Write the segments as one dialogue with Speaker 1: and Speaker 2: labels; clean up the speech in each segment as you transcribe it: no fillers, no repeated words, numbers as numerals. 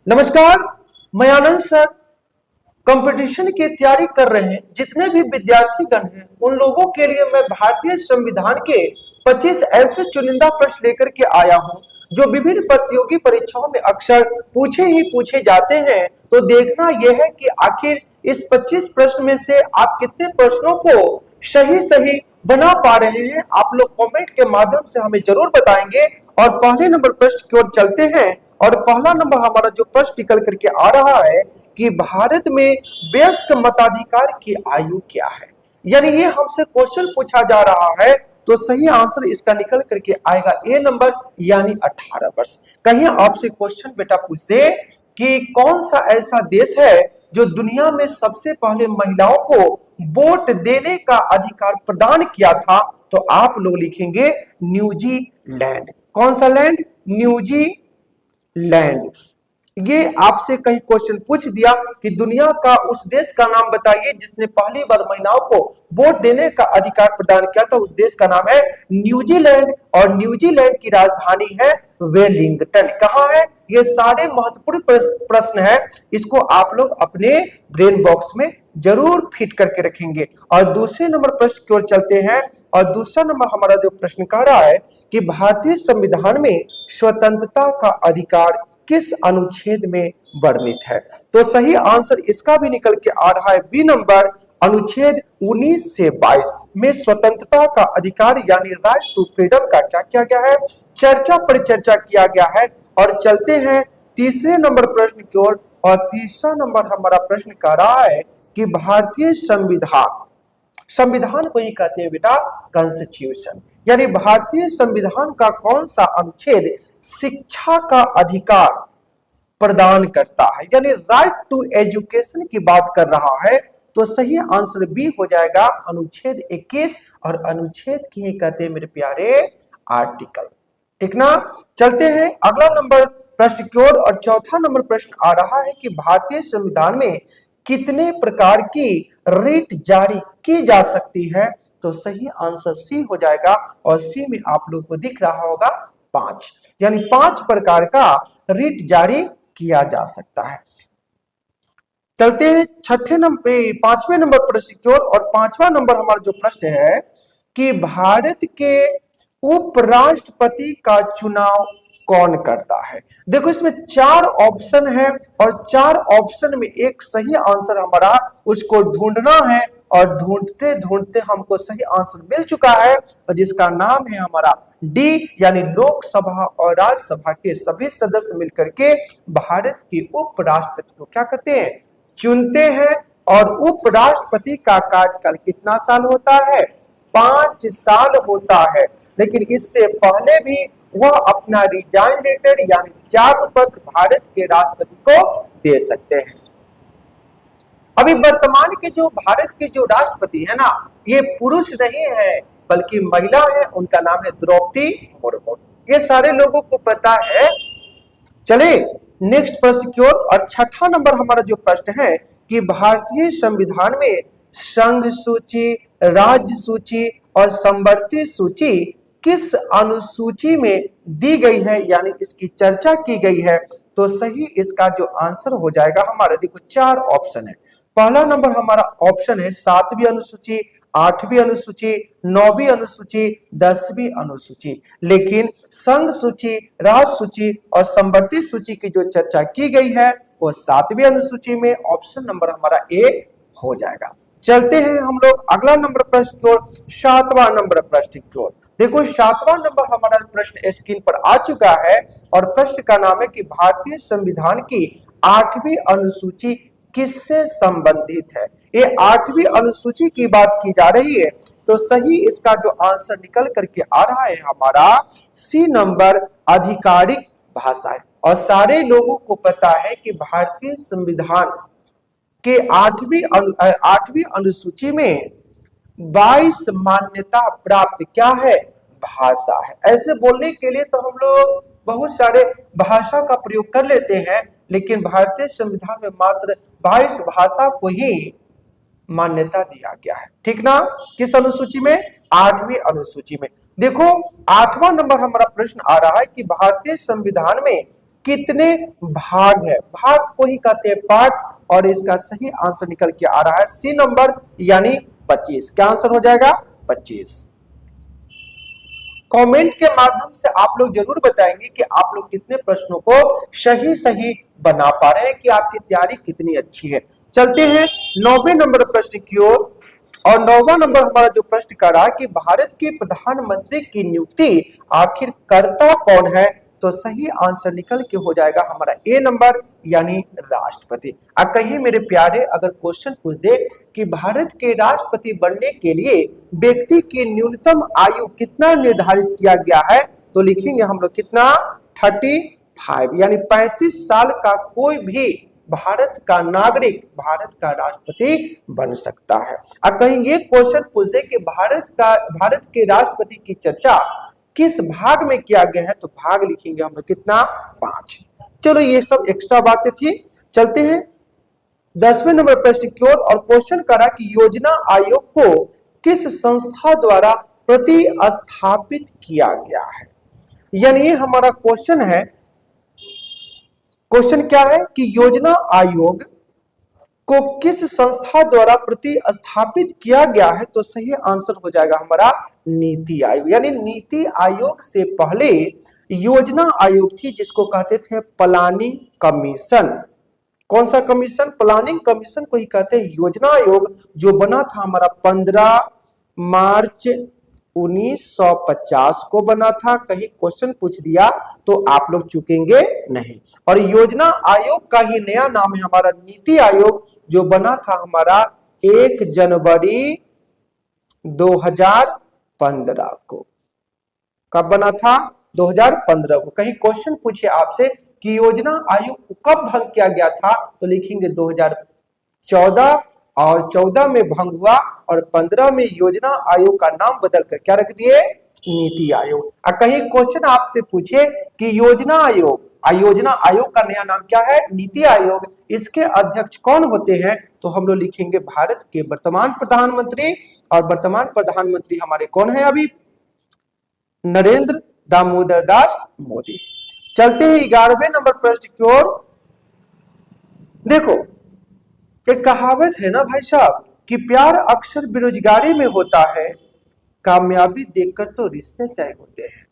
Speaker 1: नमस्कार। मैं आनंद sir. Competition की तैयारी कर रहे हैं जितने भी विद्यार्थीगण हैं उन लोगों के लिए मैं भारतीय संविधान के 25 ऐसे चुनिंदा प्रश्न लेकर के आया हूं जो विभिन्न प्रतियोगी परीक्षाओं में अक्सर पूछे जाते हैं। तो देखना यह है कि आखिर इस 25 प्रश्न में से आप कितने प्रश्नों को सही सही बना पा रहे हैं। आप लोग कमेंट के माध्यम से हमें जरूर बताएंगे। और पहले नंबर प्रश्न की ओर चलते हैं। और पहला नंबर हमारा जो प्रश्न निकल करके आ रहा है कि भारत में वयस्क मताधिकार की आयु क्या है। यानी ये हमसे क्वेश्चन पूछा जा रहा है तो सही आंसर इसका निकल करके आएगा ए नंबर यानी 18 वर्ष। कहीं आपसे क्वेश्चन बेटा पूछ दे कि कौन सा ऐसा देश है जो दुनिया में सबसे पहले महिलाओं को वोट देने का अधिकार प्रदान किया था, तो आप लोग लिखेंगे न्यूजीलैंड। कौन सा लैंड? न्यूजीलैंड। ये आपसे कहीं क्वेश्चन पूछ दिया कि दुनिया का उस देश का नाम बताइए जिसने पहली बार महिलाओं को वोट देने का अधिकार प्रदान किया था, उस देश का नाम है न्यूजीलैंड। और न्यूजीलैंड की राजधानी है वेलिंगटन। कहां है? ये सारे महत्वपूर्ण प्रश्न है, इसको आप लोग अपने ब्रेन बॉक्स में जरूर फिट करके रखेंगे। और दूसरे नंबर प्रश्न की ओर चलते हैं। और दूसरा नंबर हमारा जो प्रश्न कह रहा है कि भारतीय संविधान में स्वतंत्रता का अधिकार किस अनुच्छेद में वर्णित है, तो सही आंसर इसका भी निकल के आ रहा है बी नंबर, अनुच्छेद 19 से 22 में स्वतंत्रता का अधिकार यानी राइट टू फ्रीडम का क्या किया गया है, चर्चा परिचर्चा किया गया है। और चलते हैं तीसरे नंबर प्रश्न की ओर। और तीसरा नंबर हमारा प्रश्न कह रहा है कि भारतीय संविधान को ही कहते हैं बेटा कॉन्स्टिट्यूशन, यानी भारतीय संविधान का कौन सा अनुच्छेद शिक्षा का अधिकार प्रदान करता है, यानी राइट टू एजुकेशन की बात कर रहा है। तो सही आंसर बी हो जाएगा अनुच्छेद 21। और अनुच्छेद की ही कहते हैं मेरे प्यारे आर्टिकल। ठीक ना? चलते हैं अगला नंबर प्रश्न की ओर। और चौथा नंबर प्रश्न आ रहा है कि भारतीय संविधान में कितने प्रकार की रिट जारी की जा सकती है, तो सही आंसर सी हो जाएगा। और सी में आप लोग को दिख रहा होगा 5, यानी 5 प्रकार का रिट जारी किया जा सकता है। चलते हैं पांचवें नंबर प्रश्न की ओर। और पांचवा नंबर हमारा जो प्रश्न है कि भारत के उपराष्ट्रपति का चुनाव कौन करता है। देखो इसमें 4 ऑप्शन है और 4 ऑप्शन में एक सही आंसर हमारा उसको ढूंढना है। और ढूंढते ढूंढते हमको सही आंसर मिल चुका है और जिसका नाम है हमारा डी, यानी लोकसभा और राज्यसभा के सभी सदस्य मिलकर के भारत के उपराष्ट्रपति को क्या करते हैं, चुनते हैं। और उपराष्ट्रपति का कार्यकाल कितना साल होता है? 5 साल होता है। लेकिन इससे पहले भी वह अपना रिजाइन लेटर यानी त्याग पत्र भारत के राष्ट्रपति को दे सकते हैं। अभी वर्तमान के जो भारत के जो राष्ट्रपति है ना, ये पुरुष नहीं है बल्कि महिला है, उनका नाम है द्रौपदी मुर्मू। ये सारे लोगों को पता है। चले नेक्स्ट प्रश्न की ओर। और छठा नंबर हमारा जो प्रश्न है कि भारतीय संविधान में संघ सूची, राज्य सूची और संवर्ती सूची किस अनुसूची में दी गई है, यानी इसकी चर्चा की गई है, तो सही इसका जो आंसर हो जाएगा हमारा, देखो 4 ऑप्शन है। पहला नंबर हमारा ऑप्शन है 7वीं अनुसूची, 8वीं अनुसूची, 9वीं अनुसूची, 10वीं अनुसूची। लेकिन संघ सूची, राज्य सूची और संवर्ती सूची की जो चर्चा की गई है वो 7वीं अनुसूची में, ऑप्शन नंबर हमारा ए हो जाएगा। चलते हैं हम लोग अगला नंबर प्रश्न की ओर, 7वां नंबर प्रश्न की ओर। देखो 7वां नंबर हमारा प्रश्न स्क्रीन पर आ चुका है और प्रश्न का नाम है कि भारतीय संविधान की 8वीं अनुसूची किससे संबंधित है। ये 8वीं अनुसूची की बात की जा रही है, तो सही इसका जो आंसर निकल करके आ रहा है हमारा सी नंबर, आधिकारिक भाषा है। और सारे लोगों को पता है कि भारतीय संविधान के 8वीं अनुसूची में 22 मान्यता प्राप्त क्या है, भाषा है। ऐसे बोलने के लिए तो हम लोग बहुत सारे भाषा का प्रयोग कर लेते हैं, लेकिन भारतीय संविधान में मात्र 22 भाषा को ही मान्यता दिया गया है। ठीक ना? किस अनुसूची में? 8वीं अनुसूची में। देखो 8वां नंबर हमारा प्रश्न आ रहा है कि भारतीय संविधान में कितने भाग है? भाग को ही कहते हैं पार्ट, और इसका सही आंसर निकल के आ रहा है सी नंबर यानी 25। क्या आंसर हो जाएगा? 25। कमेंट के माध्यम से आप लोग जरूर बताएंगे कि आप लोग कितने प्रश्नों को सही सही बना पा रहे हैं, कि आपकी तैयारी कितनी अच्छी है। चलते हैं 9वें नंबर प्रश्न की ओर। और 9वां नंबर हमारा जो प्रश्न कर रहा है कि भारत के प्रधानमंत्री की नियुक्ति आखिर करता कौन है? तो सही आंसर निकल के हो जाएगा हमारा ए नंबर यानी राष्ट्रपति। अब कहीं मेरे प्यारे अगर क्वेश्चन पूछ दे कि भारत के राष्ट्रपति बनने के लिए व्यक्ति की न्यूनतम आयु कितना निर्धारित किया गया है, तो लिखेंगे हम लोग कितना? 35 यानी 35 साल का कोई भी भारत का नागरिक भारत का राष्ट्रपति बन सकता है। अब कहीं ये क्वेश्चन पूछ दे कि भारत के राष्ट्रपति की चर्चा किस भाग में किया गया है, तो भाग लिखेंगे हम लोग कितना? 5। चलो ये सब एक्स्ट्रा बातें थी। चलते हैं 10वें नंबर प्रश्न की ओर। और क्वेश्चन करा कि योजना आयोग को किस संस्था द्वारा प्रतिस्थापित किया गया है? यानी ये हमारा क्वेश्चन है। क्वेश्चन क्या है कि योजना आयोग को किस संस्था द्वारा प्रतिस्थापित किया गया है, तो सही आंसर हो जाएगा हमारा नीति आयोग। यानी नीति आयोग से पहले योजना आयोग थी, जिसको कहते थे प्लानिंग कमीशन। कौन सा कमीशन? प्लानिंग कमीशन को ही कहते हैं योजना आयोग, जो बना था हमारा 15 मार्च 1950 को बना था। कहीं क्वेश्चन पूछ दिया तो आप लोग चूकेंगे नहीं। और योजना आयोग का ही नया नाम है हमारा नीति आयोग, जो बना था हमारा 1 जनवरी 2015 को। कब बना था? 2015 को। कहीं क्वेश्चन पूछे आपसे कि योजना आयोग को कब भंग किया गया था, तो लिखेंगे 2014, और 14 में भंग हुआ, और 15 में योजना आयोग का नाम बदलकर क्या रख दिए? नीति आयोग। और कहीं क्वेश्चन आपसे पूछे कि योजना आयोग का नया नाम क्या है? नीति आयोग। इसके अध्यक्ष कौन होते हैं, तो हम लोग लिखेंगे भारत के वर्तमान प्रधानमंत्री। और वर्तमान प्रधानमंत्री हमारे कौन है अभी? नरेंद्र दामोदर दास मोदी। चलते हैं 11वें नंबर प्रश्न की ओर। देखो एक कहावत है ना भाई साहब कि प्यार अक्सर बेरोजगारी में होता है, कामयाबी देखकर तो रिश्ते तय होते हैं।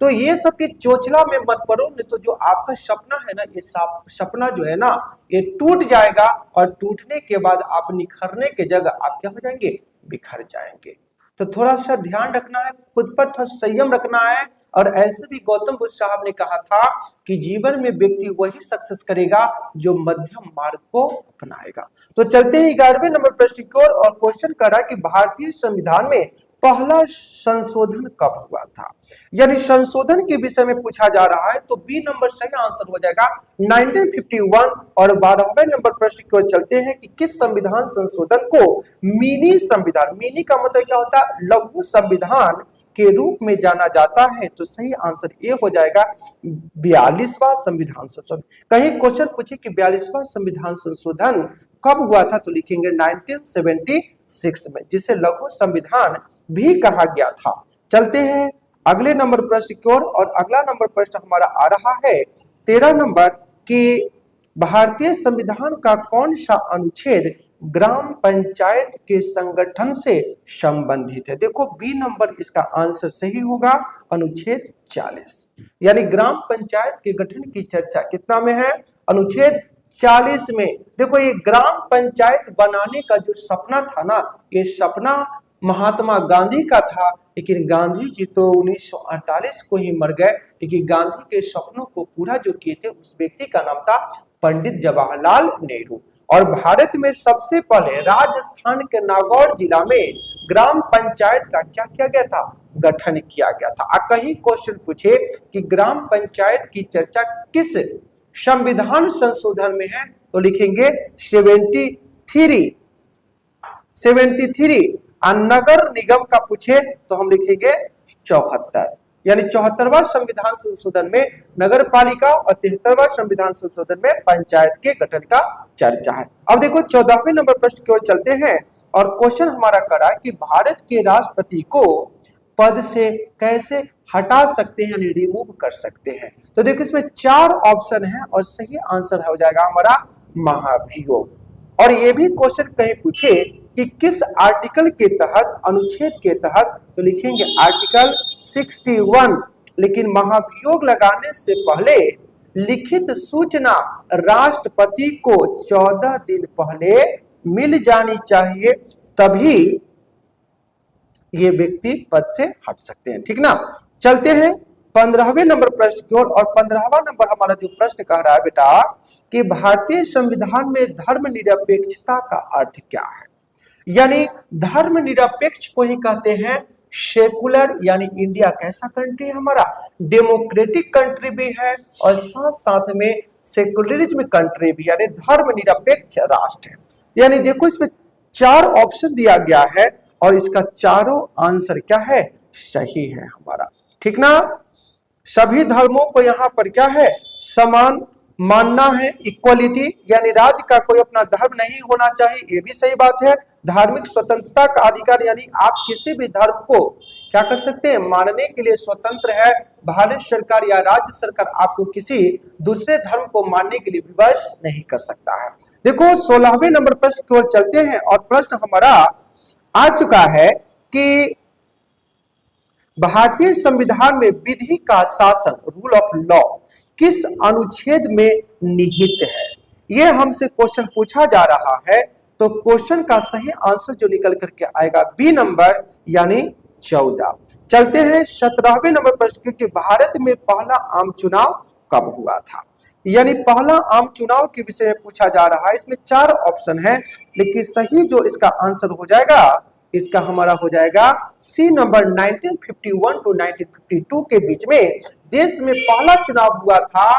Speaker 1: तो ये सब के चोचला में मत पड़ो, नहीं तो जो आपका सपना है ना, ये सपना जो है ना, ये टूट जाएगा, और टूटने के बाद आप निखरने के जगह आप क्या हो जाएंगे? बिखर जाएंगे। तो थोड़ा सा ध्यान रखना है, खुद पर थोड़ा संयम रखना है। और ऐसे भी गौतम बुद्ध साहब ने कहा था कि जीवन में व्यक्ति वही सक्सेस करेगा जो मध्यम मार्ग को अपनाएगा। तो चलते हैं 11वें नंबर प्रश्न की ओर। और क्वेश्चन करा कि भारतीय संविधान में पहला संशोधन कब हुआ था? यानी संशोधन के विषय में पूछा जा रहा है, तो बी नंबर सही आंसर हो जाएगा 1951। और 12वें नंबर प्रश्न की ओर चलते हैं कि किस संविधान संशोधन को मिनी संविधान, मिनी का मतलब क्या होता है? लघु संविधान के रूप में जाना जाता है। तो सही आंसर ये हो जाएगा 42वां संविधान संशोधन। कहीं क्वेश्चन पूछे कि 42वां संविधान संशोधन कब हुआ था, तो लिखेंगे 1976 में, जिसे लघु संविधान भी कहा गया था। चलते हैं अगले नंबर प्रश्न की ओर। और अगला नंबर प्रश्न हमारा आ रहा है 13 नंबर कि भारतीय संविधान का कौन सा अनुच्छेद ग्राम पंचायत के संगठन से संबंधित है? देखो बी नंबर इसका आंसर सही होगा, अनुच्छेद 40। यानी ग्राम पंचायत के गठन की चर्चा कितना में है? अनुच्छेद 40 में। देखो ये ग्राम पंचायत बनाने का जो सपना था ना, ये सपना महात्मा गांधी का था, लेकिन गांधी जी तो 1948 को ही मर गए। लेकिन गांधी के सपनों को पूरा जो किए थे उस व्यक्ति का नाम था पंडित जवाहरलाल नेहरू। और भारत में सबसे पहले राजस्थान के नागौर जिला में ग्राम पंचायत का क्या किया गया था? गठन किया गया था। कहीं क्वेश्चन पूछे कि ग्राम पंचायत की चर्चा किस संविधान संशोधन में है, तो लिखेंगे 73। और नगर निगम का पूछे तो हम लिखेंगे 74। यानी 74वां संविधान संशोधन में नगर पालिका और 73वां संविधान संशोधन में पंचायत के गठन का चर्चा है। अब देखो 14वें नंबर प्रश्न की ओर चलते हैं। और क्वेश्चन हमारा करा कि भारत के राष्ट्रपति को पद से कैसे हटा सकते हैं, यानी रिमूव कर सकते हैं। तो देखिए इसमें 4 ऑप्शन है और सही आंसर हो जाएगा हमारा महाभियोग। और ये भी क्वेश्चन कहीं पूछे कि किस आर्टिकल के तहत, अनुच्छेद के तहत, तो लिखेंगे आर्टिकल 61। लेकिन महाभियोग लगाने से पहले लिखित सूचना राष्ट्रपति को 14 दिन पहले मिल जानी चाहिए, तभी ये व्यक्ति पद से हट सकते हैं। ठीक ना, चलते हैं 15वें नंबर प्रश्न की ओर। और 15वां नंबर हमारा जो प्रश्न कह रहा है बेटा कि भारतीय संविधान में धर्मनिरपेक्षता का अर्थ क्या है। यानी धर्मनिरपेक्ष को ही कहते हैं सेकुलर, यानी इंडिया कैसा कंट्री है हमारा, डेमोक्रेटिक कंट्री भी है और साथ साथ में सेकुलरिज्म कंट्री भी, यानी धर्मनिरपेक्ष राष्ट्र है। यानी देखो इसमें 4 ऑप्शन दिया गया है और इसका चारों आंसर क्या है, सही है हमारा। ठीक ना, सभी धर्मों को यहाँ पर क्या है, समान मानना है, इक्वलिटी, यानी राज्य का कोई अपना धर्म नहीं होना चाहिए, ये भी सही बात है। धार्मिक स्वतंत्रता का अधिकार, यानी आप किसी भी धर्म को क्या कर सकते हैं, मानने के लिए स्वतंत्र है। भारत सरकार या राज्य सरकार आपको किसी दूसरे धर्म को मानने के लिए विवश नहीं कर सकता है। देखो 16वें नंबर प्रश्न की ओर चलते हैं और प्रश्न हमारा आ चुका है कि भारतीय संविधान में विधि का शासन, रूल ऑफ लॉ, किस अनुच्छेद में निहित है। यह हमसे क्वेश्चन पूछा जा रहा है। तो क्वेश्चन का सही आंसर जो निकल करके आएगा बी नंबर, यानी 14। चलते हैं 17वें नंबर प्रश्न की, भारत में पहला आम चुनाव कब हुआ था। यानी पहला आम चुनाव के विषय में पूछा जा रहा है। इसमें 4 ऑप्शन है, लेकिन सही जो इसका आंसर हो जाएगा, इसका हमारा हो जाएगा सी नंबर, 1951 टू 1952 के बीच में देश में पहला चुनाव हुआ था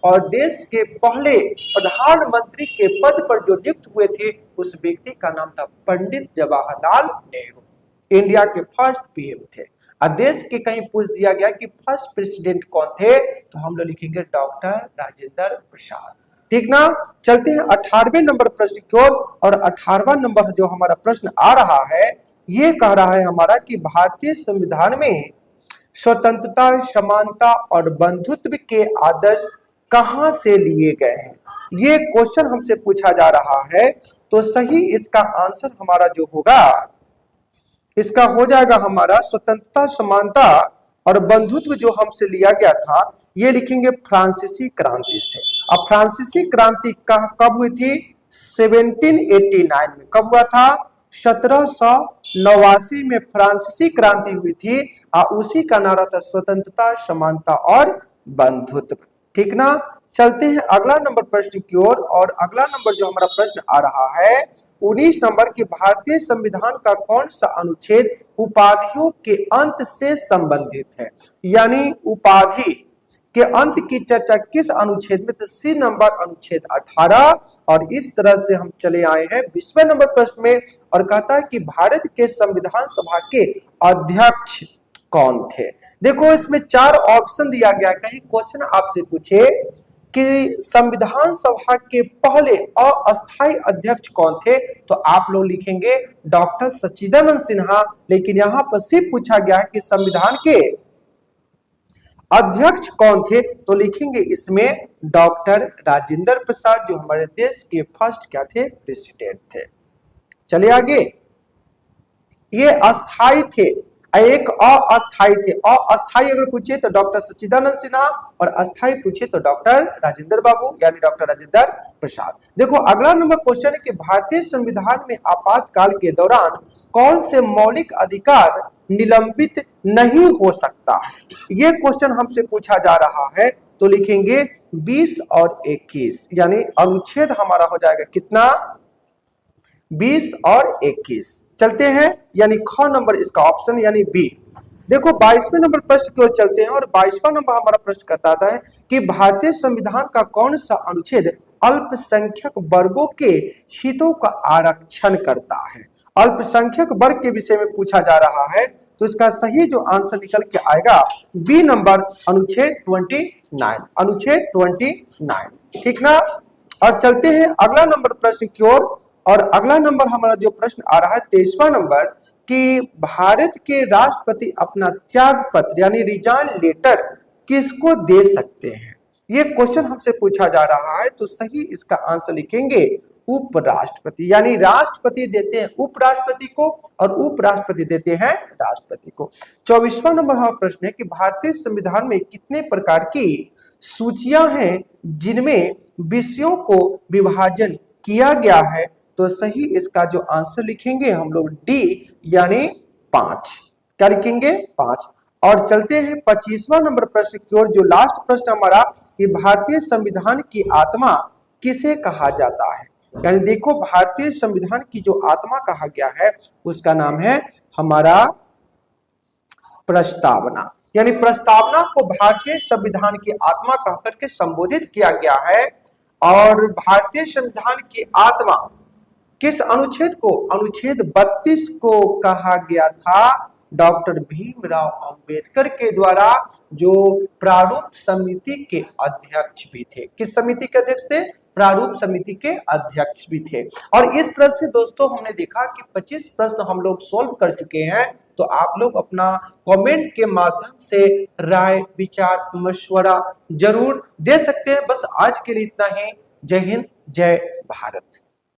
Speaker 1: और देश के पहले प्रधानमंत्री के पद पर जो नियुक्त हुए थे उस व्यक्ति का नाम था पंडित जवाहरलाल नेहरू। इंडिया के फर्स्ट पीएम थे। देश के कहीं पूछ दिया गया कि फर्स्ट प्रेसिडेंट कौन थे, तो हम लोग लिखेंगे डॉक्टर राजेंद्र प्रसाद। ठीक ना, चलते हैं 18वें नंबर प्रश्न की ओर। और 18वां नंबर जो हमारा प्रश्न आ रहा है, ये कह रहा है हमारा कि भारतीय संविधान में स्वतंत्रता, समानता और बंधुत्व के आदर्श कहां से लिए गए हैं। ये क्वेश्चन हमसे पूछा जा रहा है। तो सही इसका आंसर हमारा जो होगा, इसका हो जाएगा हमारा स्वतंत्रता, समानता और बंधुत्व जो हमसे लिया गया था, ये लिखेंगे फ्रांसीसी क्रांति से। अब फ्रांसीसी क्रांति कब हुई थी, 1789 में। कब हुआ था, 1789 में फ्रांसीसी क्रांति हुई थी और उसी का नारा था स्वतंत्रता, समानता और बंधुत्व। ठीक ना, चलते हैं अगला नंबर प्रश्न की ओर। और अगला नंबर जो हमारा प्रश्न आ रहा है 19 नंबर की, भारतीय संविधान का कौन सा अनुच्छेद उपाधियों के अंत से संबंधित है। यानी उपाधि के अंत की चर्चा किस अनुच्छेद में, तो सी नंबर, अनुच्छेद 18। और इस तरह से हम चले आए हैं 20वें नंबर प्रश्न में और कहता है कि भारत के संविधान सभा के अध्यक्ष कौन थे। देखो इसमें 4 ऑप्शन दिया गया। कहीं क्वेश्चन आपसे पूछे कि संविधान सभा के पहले अस्थायी अध्यक्ष कौन थे, तो आप लोग लिखेंगे डॉक्टर सच्चिदानंद सिन्हा। लेकिन यहाँ पर सिर्फ पूछा गया है कि संविधान के अध्यक्ष कौन थे, तो लिखेंगे इसमें डॉक्टर राजेंद्र प्रसाद, जो हमारे देश के फर्स्ट क्या थे, प्रेसिडेंट थे। चलिए आगे, ये अस्थायी थे, एक अस्थायी थे। अस्थायी अगर पूछे तो डॉक्टर सच्चिदानंद सिन्हा और अस्थायी पूछे तो डॉक्टर राजेंद्र बाबू, यानी डॉक्टर राजेंद्र प्रसाद। देखो अगला नंबर क्वेश्चन है कि भारतीय संविधान में आपातकाल के दौरान कौन से मौलिक अधिकार निलंबित नहीं हो सकता है। ये क्वेश्चन हमसे पूछा जा रहा है। तो लिखेंगे 20 और 21, यानी अनुच्छेद हमारा हो जाएगा कितना, 20 और 21। चलते हैं, यानी ख नंबर इसका ऑप्शन, यानी बी। देखो 22वें नंबर प्रश्न की ओर चलते हैं और 22वां नंबर हमारा प्रश्न कहता है कि भारतीय संविधान का कौन सा अनुच्छेद अल्पसंख्यक वर्गों के हितों का आरक्षण करता है। अल्पसंख्यक वर्ग के विषय में पूछा जा रहा है। तो इसका सही जो आंसर निकल के आएगा बी नंबर, अनुच्छेद 29, अनुच्छेद 29। ठीक ना, और चलते हैं अगला नंबर प्रश्न की ओर। और अगला नंबर हमारा जो प्रश्न आ रहा है 23वां नंबर कि भारत के राष्ट्रपति अपना त्याग पत्र यानी रिजाइन लेटर किसको दे सकते हैं। ये क्वेश्चन हमसे पूछा जा रहा है, तो सही इसका आंसर लिखेंगे उपराष्ट्रपति, यानी राष्ट्रपति देते हैं उपराष्ट्रपति को और उपराष्ट्रपति देते हैं राष्ट्रपति को। 24वां नंबर हमारा प्रश्न है कि भारतीय संविधान में कितने प्रकार की सूचियां हैं जिनमें विषयों को विभाजन किया गया है, तो सही इसका जो आंसर लिखेंगे हम लोग डी यानी 5। क्या लिखेंगे 5। और चलते हैं 25वां नंबर प्रश्न की ओर, जो लास्ट प्रश्न हमारा कि भारतीय संविधान की आत्मा किसे कहा जाता है। यानी देखो भारतीय संविधान की जो आत्मा कहा गया है उसका नाम है हमारा प्रस्तावना, यानी प्रस्तावना को भारतीय संविधान की आत्मा कहकर के संबोधित किया गया है। और भारतीय संविधान की आत्मा किस अनुच्छेद को, अनुच्छेद 32 को कहा गया था डॉक्टर भीमराव अंबेडकर के द्वारा, जो प्रारूप समिति के अध्यक्ष भी थे। किस समिति के अध्यक्ष थे, प्रारूप समिति के अध्यक्ष भी थे। और इस तरह से दोस्तों हमने देखा कि 25 प्रश्न हम लोग सोल्व कर चुके हैं। तो आप लोग अपना कमेंट के माध्यम से राय विचार मशवरा जरूर दे सकते हैं। बस आज के लिए इतना ही। जय हिंद, जय भारत।